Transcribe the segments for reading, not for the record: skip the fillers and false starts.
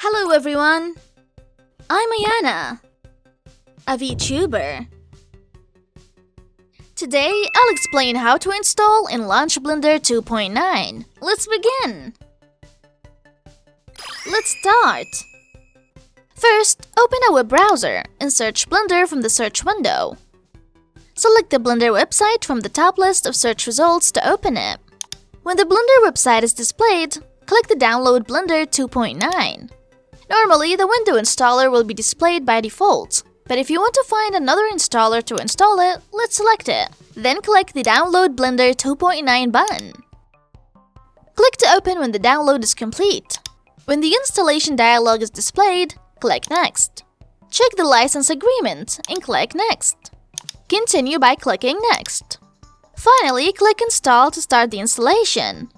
Hello everyone! I'm Ayana, a Vtuber. Today, I'll explain how to install and launch Blender 2.9. Let's begin! Let's start! First, open a web browser and search Blender from the search window. Select the Blender website from the top list of search results to open it. When the Blender website is displayed, click the Download Blender 2.9. Normally, the window installer will be displayed by default, but if you want to find another installer to install it, let's select it. Then click the Download Blender 2.9 button. Click to open when the download is complete. When the installation dialog is displayed, click Next. Check the license agreement and click Next. Continue by clicking Next. Finally, click Install to start the installation.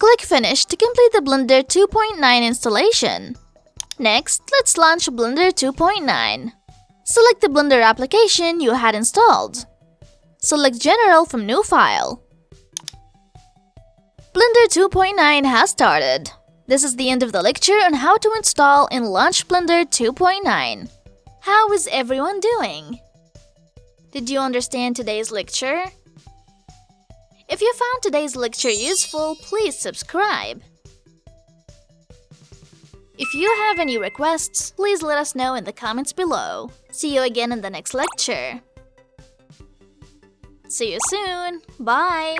Click Finish to complete the Blender 2.9 installation. Next, let's launch Blender 2.9. Select the Blender application you had installed. Select General from New File. Blender 2.9 has started. This is the end of the lecture on how to install and launch Blender 2.9. How is everyone doing? Did you understand today's lecture? If you found today's lecture useful, please subscribe. If you have any requests, please let us know in the comments below. See you again in the next lecture. See you soon. Bye.